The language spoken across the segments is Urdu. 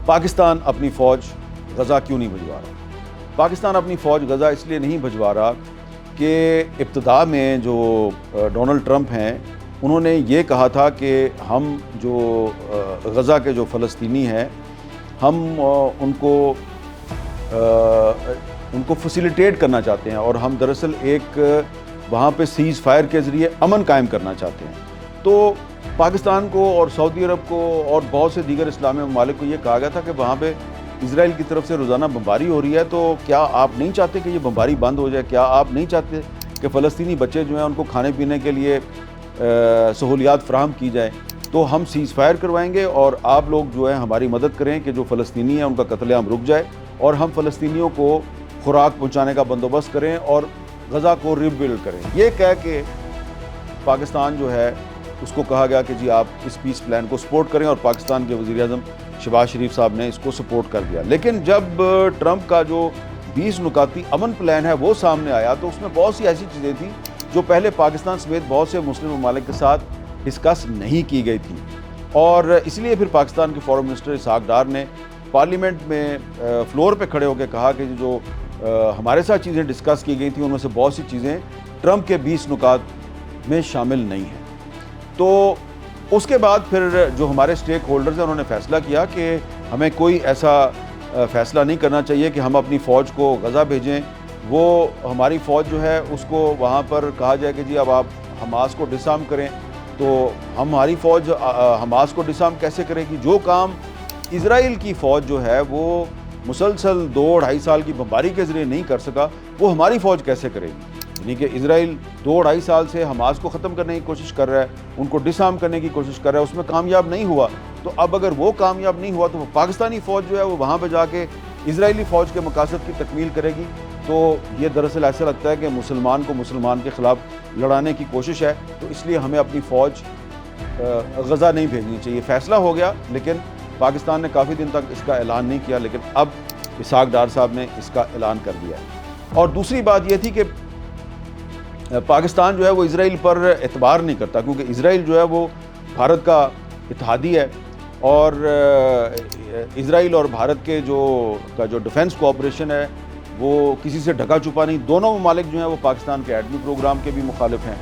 پاکستان اپنی فوج غزہ کیوں نہیں بھجوا رہا؟ پاکستان اپنی فوج غزہ اس لیے نہیں بھجوا رہا کہ ابتدا میں جو ڈونلڈ ٹرمپ ہیں انہوں نے یہ کہا تھا کہ ہم جو غزہ کے جو فلسطینی ہیں ہم ان کو فیسیلیٹیٹ کرنا چاہتے ہیں اور ہم دراصل ایک وہاں پہ سیز فائر کے ذریعے امن قائم کرنا چاہتے ہیں۔ تو پاکستان کو اور سعودی عرب کو اور بہت سے دیگر اسلامی ممالک کو یہ کہا گیا تھا کہ وہاں پہ اسرائیل کی طرف سے روزانہ بمباری ہو رہی ہے، تو کیا آپ نہیں چاہتے کہ یہ بمباری بند ہو جائے؟ کیا آپ نہیں چاہتے کہ فلسطینی بچے جو ہیں ان کو کھانے پینے کے لیے سہولیات فراہم کی جائیں؟ تو ہم سیز فائر کروائیں گے اور آپ لوگ جو ہے ہماری مدد کریں کہ جو فلسطینی ہیں ان کا قتل عام رک جائے اور ہم فلسطینیوں کو خوراک پہنچانے کا بندوبست کریں اور غزہ کو ری بلڈ کریں۔ یہ کہہ کے پاکستان جو ہے اس کو کہا گیا کہ جی آپ اس پیس پلان کو سپورٹ کریں، اور پاکستان کے وزیر اعظم شہباز شریف صاحب نے اس کو سپورٹ کر دیا۔ لیکن جب ٹرمپ کا جو 20 نکاتی امن پلان ہے وہ سامنے آیا تو اس میں بہت سی ایسی چیزیں تھیں جو پہلے پاکستان سمیت بہت سے مسلم ممالک کے ساتھ ڈسکس نہیں کی گئی تھی، اور اس لیے پھر پاکستان کے فارن منسٹر اسحاق ڈار نے پارلیمنٹ میں فلور پہ کھڑے ہو کے کہا کہ جو ہمارے ساتھ چیزیں ڈسکس کی گئی تھیں ان میں سے بہت سی چیزیں ٹرمپ کے 20 نکات میں شامل نہیں ہیں۔ تو اس کے بعد پھر جو ہمارے سٹیک ہولڈرز ہیں انہوں نے فیصلہ کیا کہ ہمیں کوئی ایسا فیصلہ نہیں کرنا چاہیے کہ ہم اپنی فوج کو غزہ بھیجیں۔ وہ ہماری فوج جو ہے اس کو وہاں پر کہا جائے کہ جی اب آپ حماس کو ڈسارم کریں، تو ہماری فوج حماس کو ڈسارم کیسے کرے گی؟ جو کام اسرائیل کی فوج جو ہے وہ مسلسل 2-2.5 سال کی بمباری کے ذریعے نہیں کر سکا، وہ ہماری فوج کیسے کرے گی؟ یعنی کہ اسرائیل 2-2.5 سال سے حماس کو ختم کرنے کی کوشش کر رہا ہے، ان کو ڈسارم کرنے کی کوشش کر رہا ہے، اس میں کامیاب نہیں ہوا۔ تو اب اگر وہ کامیاب نہیں ہوا تو پاکستانی فوج جو ہے وہ وہاں پہ جا کے اسرائیلی فوج کے مقاصد کی تکمیل کرے گی۔ تو یہ دراصل ایسا لگتا ہے کہ مسلمان کو مسلمان کے خلاف لڑانے کی کوشش ہے، تو اس لیے ہمیں اپنی فوج غزہ نہیں بھیجنی چاہیے۔ فیصلہ ہو گیا، لیکن پاکستان نے کافی دن تک اس کا اعلان نہیں کیا، لیکن اب اسحاق ڈار صاحب نے اس کا اعلان کر دیا ہے۔ اور دوسری بات یہ تھی کہ پاکستان جو ہے وہ اسرائیل پر اعتبار نہیں کرتا، کیونکہ اسرائیل جو ہے وہ بھارت کا اتحادی ہے، اور اسرائیل اور بھارت کے جو ڈیفنس کوآپریشن ہے وہ کسی سے ڈھکا چھپا نہیں۔ دونوں ممالک جو ہیں وہ پاکستان کے ایٹمی پروگرام کے بھی مخالف ہیں،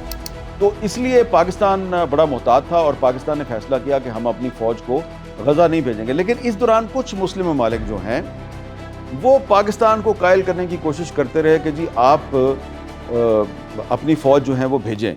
تو اس لیے پاکستان بڑا محتاط تھا اور پاکستان نے فیصلہ کیا کہ ہم اپنی فوج کو غزہ نہیں بھیجیں گے۔ لیکن اس دوران کچھ مسلم ممالک جو ہیں وہ پاکستان کو قائل کرنے کی کوشش کرتے رہے کہ جی آپ اپنی فوج جو ہیں وہ بھیجیں۔